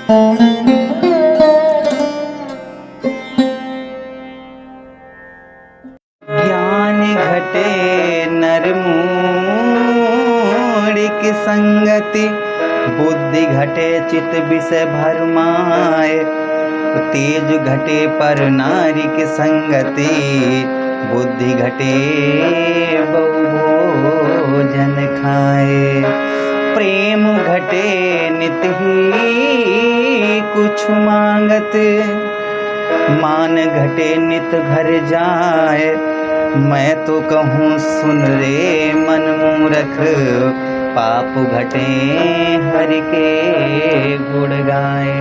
ज्ञान घटे नर मूढ़ की संगति, बुद्धि घटे चित विषय भरमाए। तेज घटे पर नारी की संगति, बुद्धि घटे बहु भोजन खाए। प्रेम घटे नित ही कुछ मांगत, मान घटे नित घर जाए। मैं तो कहूँ सुन रे मन मूरख, पाप घटे हरि के गुण गाए।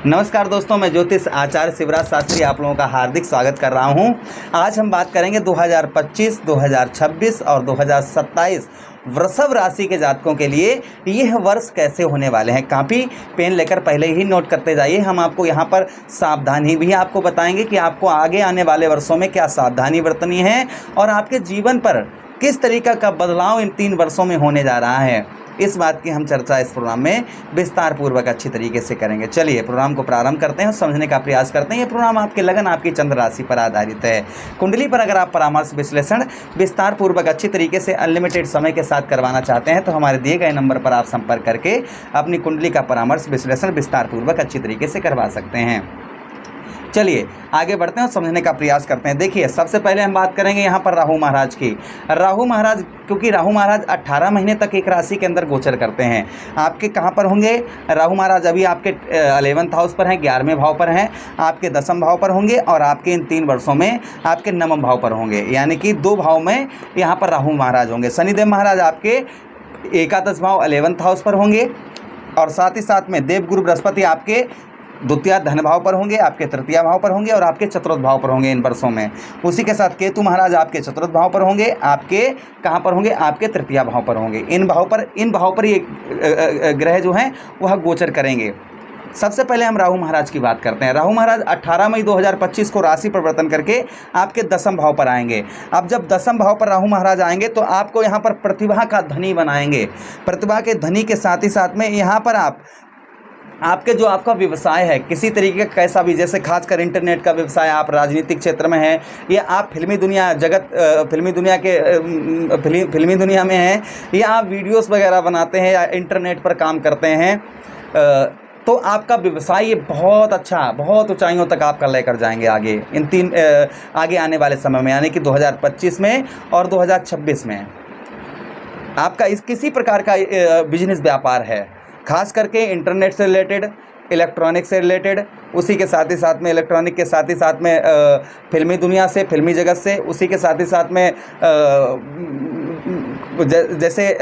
नमस्कार दोस्तों, मैं ज्योतिष आचार्य शिवराज शास्त्री आप लोगों का हार्दिक स्वागत कर रहा हूं। आज हम बात करेंगे 2025, 2026 और 2027 वृषभ राशि के जातकों के लिए यह वर्ष कैसे होने वाले हैं। कॉपी पेन लेकर पहले ही नोट करते जाइए। हम आपको यहाँ पर सावधानी भी आपको बताएंगे कि आपको आगे आने वाले वर्षों में क्या सावधानी बरतनी है और आपके जीवन पर किस तरीका का बदलाव इन 3 वर्षों में होने जा रहा है। इस बात की हम चर्चा इस प्रोग्राम में विस्तार पूर्वक अच्छी तरीके से करेंगे। चलिए प्रोग्राम को प्रारंभ करते हैं और समझने का प्रयास करते हैं। ये प्रोग्राम आपके लगन, आपकी चंद्र राशि पर आधारित है। कुंडली पर अगर आप परामर्श विश्लेषण विस्तार पूर्वक अच्छी तरीके से अनलिमिटेड समय के साथ करवाना चाहते हैं तो हमारे दिए गए नंबर पर आप संपर्क करके अपनी कुंडली का परामर्श विश्लेषण विस्तार पूर्वक अच्छी तरीके से करवा सकते हैं। चलिए आगे बढ़ते हैं और समझने का प्रयास करते हैं। देखिए, सबसे पहले हम बात करेंगे यहाँ पर राहु महाराज की। राहु महाराज, क्योंकि राहु महाराज 18 महीने तक एक राशि के अंदर गोचर करते हैं। आपके कहाँ पर होंगे राहु महाराज? अभी आपके 11th हाउस पर हैं, 11वें भाव पर हैं, आपके 10वें भाव पर होंगे और आपके इन 3 वर्षों में आपके 9वें भाव पर होंगे। यानी कि 2 भाव में यहाँ पर राहु महाराज होंगे। शनिदेव महाराज आपके एकादश भाव 11th हाउस पर होंगे और साथ ही साथ में देवगुरु बृहस्पति आपके द्वितीय धन भाव पर होंगे, आपके तृतीय भाव पर होंगे और आपके चतुर्थ भाव पर होंगे इन वर्षों में। उसी के साथ केतु महाराज आपके चतुर्थ भाव पर होंगे, आपके कहाँ पर होंगे? आपके तृतीय भाव पर होंगे। इन भाव पर ये ग्रह जो हैं वह गोचर करेंगे। सबसे पहले हम राहु महाराज की बात करते हैं। राहु महाराज 18 मई 2025 को राशि परिवर्तन करके आपके 10वें भाव पर आएंगे। अब जब 10वें भाव पर राहु महाराज आएंगे तो आपको यहाँ पर प्रतिभा का धनी बनाएंगे। प्रतिभा के धनी के साथ ही साथ में यहाँ पर आपके जो आपका व्यवसाय है किसी तरीके का कैसा भी, जैसे खासकर इंटरनेट का व्यवसाय, आप राजनीतिक क्षेत्र में हैं या आप फिल्मी दुनिया में हैं या आप वीडियोस वगैरह बनाते हैं या इंटरनेट पर काम करते हैं, तो आपका व्यवसाय ये बहुत अच्छा, बहुत ऊंचाइयों तक आपका लेकर जाएंगे आगे इन 3 आगे आने वाले समय में, यानी कि 2025 में और 2026 में आपका इस किसी प्रकार का बिजनेस व्यापार है, खास करके इंटरनेट से रिलेटेड, इलेक्ट्रॉनिक से रिलेटेड, उसी के साथ ही साथ में इलेक्ट्रॉनिक के साथ ही साथ में फिल्मी दुनिया से, फिल्मी जगत से, उसी के साथ ही साथ में जैसे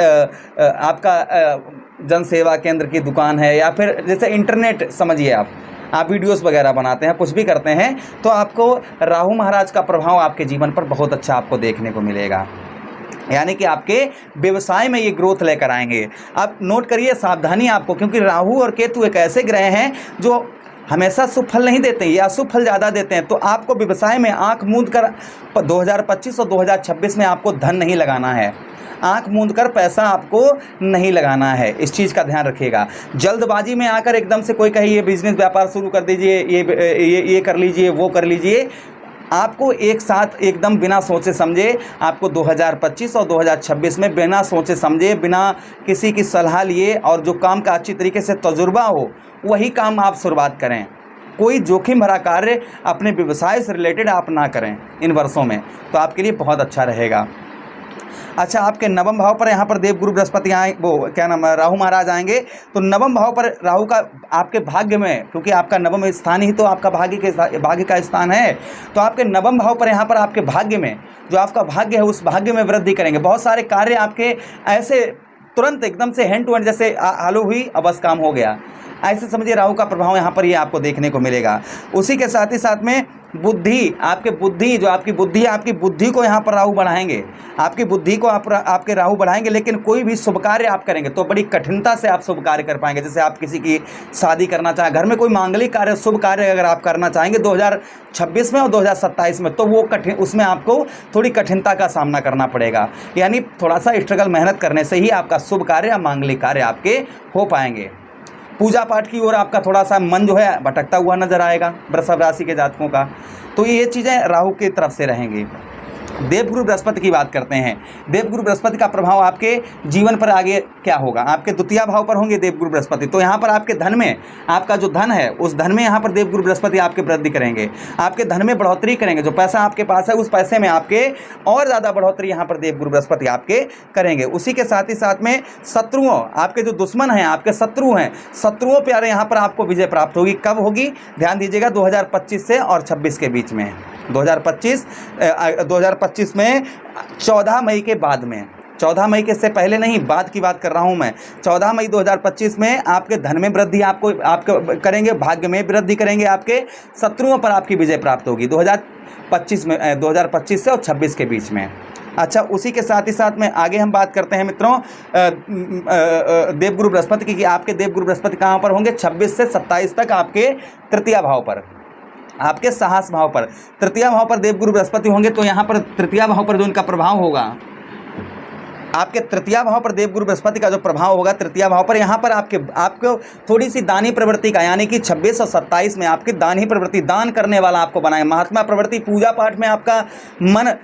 आपका जन सेवा केंद्र की दुकान है या फिर जैसे इंटरनेट समझिए, आप वीडियोस वगैरह बनाते हैं, कुछ भी करते हैं, तो आपको राहु महाराज का प्रभाव आपके जीवन पर बहुत अच्छा आपको देखने को मिलेगा। यानी कि आपके व्यवसाय में ये ग्रोथ लेकर आएंगे। अब नोट करिए सावधानी आपको, क्योंकि राहु और केतु एक ऐसे ग्रह हैं जो हमेशा शुभ फल नहीं देते, ये अशुभ फल ज़्यादा देते हैं। तो आपको व्यवसाय में आंख मूंद कर 2025 और 2026 में आपको धन नहीं लगाना है, आंख मूंद कर पैसा आपको नहीं लगाना है। इस चीज़ का ध्यान रखिएगा। जल्दबाजी में आकर एकदम से कोई कहे ये बिजनेस व्यापार शुरू कर दीजिए, ये कर लीजिए, वो कर लीजिए, आपको एक साथ एकदम बिना सोचे समझे आपको 2025 और 2026 में बिना सोचे समझे, बिना किसी की सलाह लिए और जो काम का अच्छी तरीके से तजुर्बा हो वही काम आप शुरुआत करें। कोई जोखिम भरा कार्य अपने व्यवसाय से रिलेटेड आप ना करें इन वर्षों में, तो आपके लिए बहुत अच्छा रहेगा। अच्छा, आपके 9वें भाव पर यहाँ पर देवगुरु बृहस्पति राहु महाराज आएंगे, तो 9वें भाव पर राहु का आपके भाग्य में, क्योंकि आपका 9वां स्थान ही तो आपका भाग्य का स्थान है, तो आपके 9वें भाव पर यहाँ पर आपके भाग्य में जो आपका भाग्य है उस भाग्य में वृद्धि करेंगे। बहुत सारे कार्य आपके ऐसे तुरंत एकदम से हैंड टू हैंड, जैसे आलू हुई अब बस काम हो गया, ऐसे समझिए राहु का प्रभाव यहाँ पर ये आपको देखने को मिलेगा। उसी के साथ ही साथ में बुद्धि, आपकी बुद्धि है, आपकी बुद्धि को यहाँ पर राहु बढ़ाएंगे, आपकी बुद्धि को आपके राहु बढ़ाएंगे। लेकिन कोई भी शुभ कार्य आप करेंगे तो बड़ी कठिनता से आप शुभ कार्य कर पाएंगे। जैसे आप किसी की शादी करना चाहें, घर में कोई मांगलिक कार्य, शुभ कार्य अगर आप करना चाहेंगे 2026 में और 2027 में, तो वो उसमें आपको थोड़ी कठिनता का सामना करना पड़ेगा। यानी थोड़ा सा स्ट्रगल, मेहनत करने से ही आपका शुभ कार्य या मांगलिक कार्य आपके हो पाएंगे। पूजा पाठ की ओर आपका थोड़ा सा मन जो है भटकता हुआ नजर आएगा वृषभ राशि के जातकों का। तो ये चीज़ें राहु की तरफ से रहेंगी। देवगुरु बृहस्पति की बात करते हैं। देवगुरु बृहस्पति का प्रभाव आपके जीवन पर आगे क्या होगा? आपके द्वितीय भाव पर होंगे देवगुरु बृहस्पति, तो यहाँ पर आपके धन में, आपका जो धन है उस धन में यहाँ पर देवगुरु बृहस्पति आपके वृद्धि करेंगे, आपके धन में बढ़ोतरी करेंगे। जो पैसा आपके पास है उस पैसे में आपके और ज़्यादा बढ़ोतरी यहाँ पर देवगुरु बृहस्पति आपके करेंगे। उसी के साथ ही साथ में शत्रुओं, आपके जो दुश्मन हैं, आपके शत्रु हैं, शत्रुओं पर यहाँ पर आपको विजय प्राप्त होगी। कब होगी? ध्यान दीजिएगा 2025 से और 26 के बीच में। 2025 में 14 मई के बाद में, 14 मई के से पहले नहीं, बाद की बात कर रहा हूं मैं। 14 मई 2025 में आपके धन में वृद्धि आपके करेंगे, भाग्य में वृद्धि करेंगे, आपके शत्रुओं पर आपकी विजय प्राप्त होगी 2025 से और 26 के बीच में। अच्छा, उसी के साथ ही साथ में आगे हम बात करते हैं मित्रों देवगुरु बृहस्पति की, कि आपके देवगुरु बृहस्पति कहाँ पर होंगे? 26 से 27 तक आपके तृतीय भाव पर, आपके साहस भाव पर, तृतीय भाव पर देवगुरु बृहस्पति होंगे। तो यहाँ पर तृतीय भाव पर जो इनका प्रभाव होगा, आपके तृतीय भाव पर देवगुरु बृहस्पति का जो प्रभाव होगा तृतीय भाव पर, यहाँ पर आपको थोड़ी सी दानी प्रवृत्ति का, यानी कि 26 और 27 में आपकी दानी प्रवृत्ति, दान करने वाला आपको बनाए, महात्मा प्रवृत्ति, पूजा पाठ में आपका मन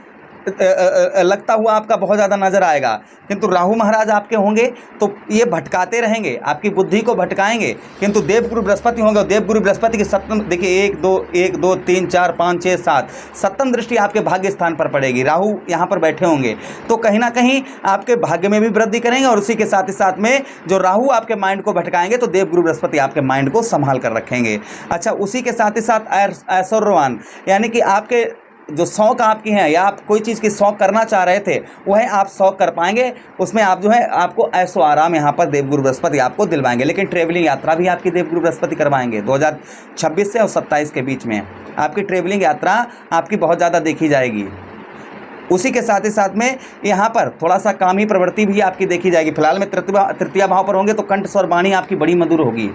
लगता हुआ आपका बहुत ज़्यादा नजर आएगा। किंतु राहु महाराज आपके होंगे तो ये भटकाते रहेंगे, आपकी बुद्धि को भटकाएंगे। किंतु देवगुरु बृहस्पति होंगे, देवगुरु बृहस्पति की सप्तम, देखिए 1 2 3 4 5 6 7 सप्तम दृष्टि आपके भाग्य स्थान पर पड़ेगी। राहु यहाँ पर बैठे होंगे तो कहीं ना कहीं आपके भाग्य में भी वृद्धि करेंगे। और उसी के साथ ही साथ में जो राहु आपके माइंड को भटकाएंगे तो देवगुरु बृहस्पति आपके माइंड को संभाल कर रखेंगे। अच्छा, उसी के साथ ही साथ ऐश्वर्यवान, यानी कि आपके जो शौक आपकी हैं, या आप कोई चीज़ की शौक करना चाह रहे थे वह आप शौक कर पाएंगे, उसमें आप जो है आपको ऐशो आराम यहाँ पर देवगुरु बृहस्पति आपको दिलवाएंगे। लेकिन ट्रेवलिंग यात्रा भी आपकी देवगुरु बृहस्पति करवाएंगे 2026 से और 27 के बीच में। आपकी ट्रेवलिंग यात्रा आपकी बहुत ज़्यादा देखी जाएगी। उसी के साथ ही साथ में यहाँ पर थोड़ा सा कामी प्रवृत्ति भी आपकी देखी जाएगी। फिलहाल में तृतीय भाव पर होंगे तो कंठ स्वर वाणी आपकी बड़ी मधुर होगी,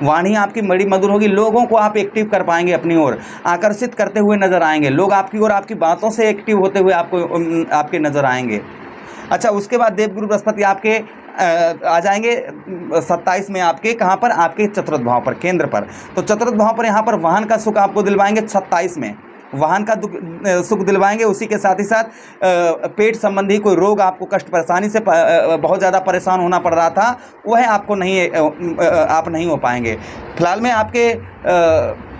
वाणी आपकी बड़ी मधुर होगी। लोगों को आप एक्टिव कर पाएंगे, अपनी ओर आकर्षित करते हुए नजर आएंगे। लोग आपकी ओर आपकी बातों से एक्टिव होते हुए आपके नजर आएंगे। अच्छा, उसके बाद देवगुरु बृहस्पति आपके आ जाएंगे 27 में आपके कहाँ पर? आपके चतुर्थ भाव पर, केंद्र पर। तो चतुर्थ भाव पर यहाँ पर वाहन का सुख आपको दिलवाएंगे 27 में, वाहन का सुख दिलवाएंगे। उसी के साथ ही साथ पेट संबंधी कोई रोग, आपको कष्ट परेशानी से बहुत ज़्यादा परेशान होना पड़ रहा था, वह आपको आप नहीं हो पाएंगे। फिलहाल में आपके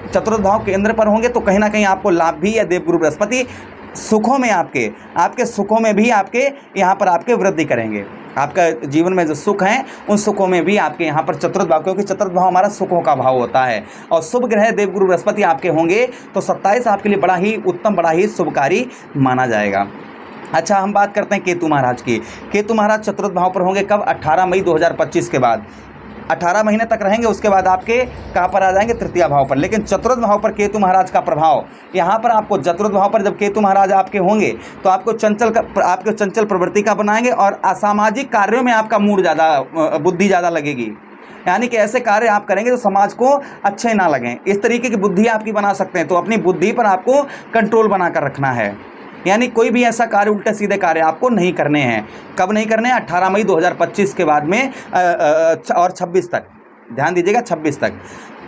चतुर्थ भाव केंद्र पर होंगे तो कहीं ना कहीं आपको लाभ भी है। देवगुरु बृहस्पति सुखों में आपके सुखों में भी आपके यहाँ पर आपके वृद्धि करेंगे। आपका जीवन में जो सुख हैं उन सुखों में भी आपके यहाँ पर चतुर्थ भाव, क्योंकि चतुर्थ भाव हमारा सुखों का भाव होता है और शुभ ग्रह देवगुरु बृहस्पति आपके होंगे तो 27 आपके लिए बड़ा ही उत्तम, बड़ा ही शुभकारी माना जाएगा। अच्छा, हम बात करते हैं केतु महाराज की। केतु महाराज चतुर्थ भाव पर होंगे कब? 18 मई 2025 के बाद, 18 महीने तक रहेंगे। उसके बाद आपके कहाँ पर आ जाएंगे? तृतीय भाव पर। लेकिन चतुर्थ भाव पर केतु महाराज का प्रभाव, यहाँ पर आपको चतुर्थ भाव पर जब केतु महाराज आपके होंगे तो आपको चंचल प्रवृत्ति का बनाएंगे और असामाजिक कार्यों में आपका मूड ज़्यादा, बुद्धि ज़्यादा लगेगी। यानी कि ऐसे कार्य आप करेंगे जो समाज को अच्छे ना लगें, इस तरीके की बुद्धि आपकी बना सकते हैं। तो अपनी बुद्धि पर आपको कंट्रोल बना कर रखना है, यानी कोई भी ऐसा कार्य, उल्टे सीधे कार्य आपको नहीं करने हैं। कब नहीं करने हैं? 18 मई 2025 के बाद में और 26 तक, ध्यान दीजिएगा 26 तक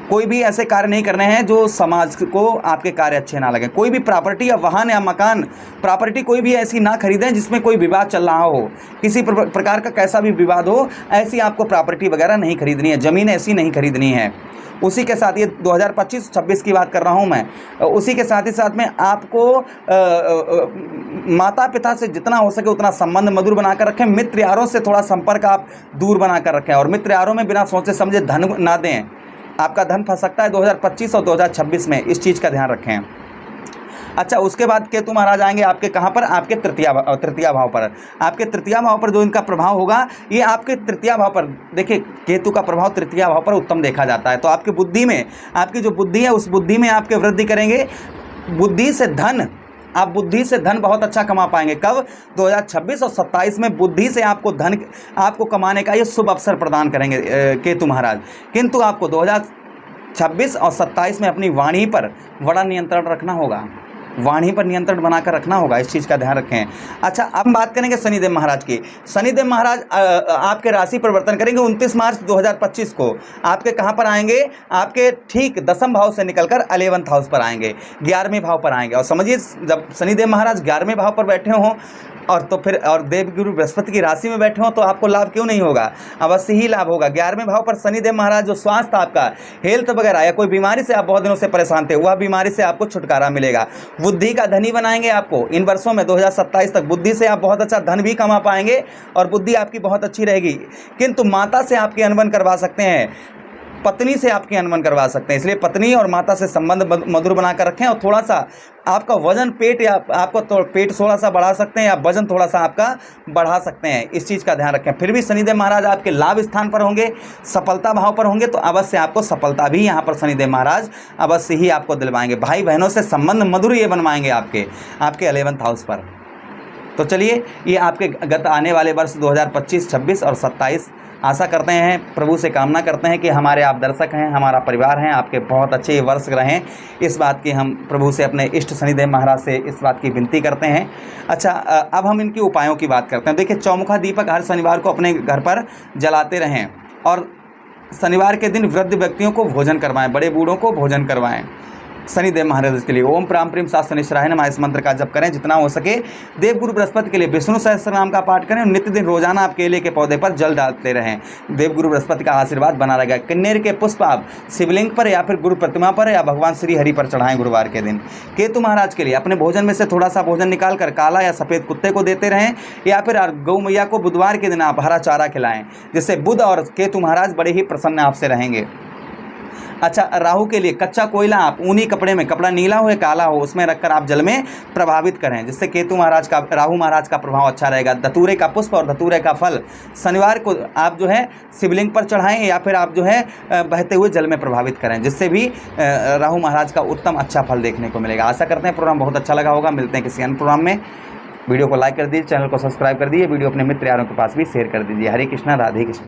कोई भी ऐसे कार्य नहीं करने हैं जो समाज को आपके कार्य अच्छे ना लगें। कोई भी प्रॉपर्टी या वाहन या मकान, प्रॉपर्टी कोई भी ऐसी ना खरीदें जिसमें कोई विवाद चल रहा हो, किसी प्रकार का कैसा भी विवाद हो, ऐसी आपको प्रॉपर्टी वगैरह नहीं खरीदनी है, ज़मीन ऐसी नहीं खरीदनी है। उसी के साथ, ये 2025-26 की बात कर रहा हूँ मैं, उसी के साथ ही साथ में आपको माता पिता से जितना हो सके उतना संबंध मधुर बनाकर रखें। मित्र यारों से थोड़ा संपर्क आप दूर बनाकर रखें और मित्र यारों में बिना सोचे समझे धन ना दें, आपका धन फंस सकता है 2025 और 2026 में, इस चीज़ का ध्यान रखें। अच्छा, उसके बाद केतु महाराज आएंगे आपके कहाँ पर? आपके तृतीय भाव पर। आपके तृतीय भाव पर जो इनका प्रभाव होगा, ये आपके तृतीय भाव पर, देखिए केतु का प्रभाव तृतीय भाव पर उत्तम देखा जाता है। तो आपकी बुद्धि में, आपकी जो बुद्धि है उस बुद्धि में आपके वृद्धि करेंगे। बुद्धि से धन, आप बुद्धि से धन बहुत अच्छा कमा पाएंगे। कब? 2026 और 27 में बुद्धि से आपको धन, आपको कमाने का ये शुभ अवसर प्रदान करेंगे केतु महाराज। किंतु आपको 2026 और 27 में अपनी वाणी पर बड़ा नियंत्रण रखना होगा। वाणी पर नियंत्रण बनाकर रखना होगा, इस चीज़ का ध्यान रखें। अच्छा, अब हम बात करेंगे शनिदेव महाराज की। शनिदेव महाराज आपके राशि परिवर्तन करेंगे 29 मार्च 2025 को। आपके कहाँ पर आएंगे? आपके ठीक 10वें भाव से निकलकर 11th हाउस पर आएंगे, 11वें भाव पर आएंगे। और समझिए, जब शनिदेव महाराज 11वें भाव पर बैठे हों और तो फिर और देवगुरु बृहस्पति की राशि में बैठे हो, तो आपको लाभ क्यों नहीं होगा? अवश्य ही लाभ होगा। 11वें भाव पर शनिदेव महाराज, जो स्वास्थ्य आपका, हेल्थ वगैरह या कोई बीमारी से आप बहुत दिनों से परेशान थे, वह बीमारी से आपको छुटकारा मिलेगा। बुद्धि का धनी बनाएंगे आपको इन वर्षों में 2027 तक। बुद्धि से आप बहुत अच्छा धन भी कमा पाएंगे और बुद्धि आपकी बहुत अच्छी रहेगी। किंतु माता से आपकी अनबन करवा सकते हैं, पत्नी से आपकी अनबन करवा सकते हैं। इसलिए पत्नी और माता से संबंध मधुर बनाकर रखें। और थोड़ा सा आपका वजन, पेट या आपको तो पेट थोड़ा सा बढ़ा सकते हैं या वजन थोड़ा सा आपका बढ़ा सकते हैं, इस चीज़ का ध्यान रखें। फिर भी शनिदेव महाराज आपके लाभ स्थान पर होंगे, सफलता भाव पर होंगे, तो अवश्य आपको सफलता भी यहाँ पर शनिदेव महाराज अवश्य ही आपको दिलवाएंगे। भाई बहनों से संबंध मधुर ये बनवाएंगे आपके 11th हाउस पर। तो चलिए, ये आपके गत आने वाले वर्ष 2025, 26 और 27, आशा करते हैं, प्रभु से कामना करते हैं कि हमारे आप दर्शक हैं, हमारा परिवार हैं, आपके बहुत अच्छे वर्ष रहें। इस बात की हम प्रभु से, अपने इष्ट शनिदेव महाराज से इस बात की विनती करते हैं। अच्छा, अब हम इनकी उपायों की बात करते हैं। देखिए, चौमुखा दीपक हर शनिवार को अपने घर पर जलाते रहें और शनिवार के दिन वृद्ध व्यक्तियों को भोजन करवाएं, बड़े बूढ़ों को भोजन करवाएं शनिदेव महाराज के लिए। ओम प्राम प्रीम सात शनिश्चराय नमः, इस मंत्र का जप करें जितना हो सके। देवगुरु बृहस्पति के लिए विष्णु सहस्त्र नाम का पाठ करें और नित्य दिन रोजाना आप केले के पौधे पर जल डालते रहें। देवगुरु बृहस्पति का आशीर्वाद बना रहेगा। कन्नेर के पुष्प आप शिवलिंग पर या फिर गुरु प्रतिमा पर या भगवान श्री हरि पर चढ़ाएं गुरुवार के दिन। केतु महाराज के लिए अपने भोजन में से थोड़ा सा भोजन निकाल कर काला या सफ़ेद कुत्ते को देते रहें, या फिर गौ मैया को बुधवार के दिन आप हरा चारा खिलाएं, जिससे बुध और केतु महाराज बड़े ही प्रसन्न आपसे रहेंगे। अच्छा, राहु के लिए कच्चा कोयला आप ऊनी कपड़े में, कपड़ा नीला हो या काला हो, उसमें रखकर आप जल में प्रभावित करें, जिससे केतु महाराज का, राहु महाराज का प्रभाव अच्छा रहेगा। धतूरे का पुष्प और धतूरे का फल शनिवार को आप जो है शिवलिंग पर चढ़ाएं या फिर आप जो है बहते हुए जल में प्रभावित करें, जिससे भी राहु महाराज का उत्तम अच्छा फल देखने को मिलेगा। आशा करते हैं प्रोग्राम बहुत अच्छा लगा होगा। मिलते हैं किसी अन्य प्रोग्राम में। वीडियो को लाइक कर दीजिए, चैनल को सब्सक्राइब कर दीजिए, वीडियो अपने मित्र यारों के पास भी शेयर कर दीजिए। हरे कृष्णा, राधे कृष्ण।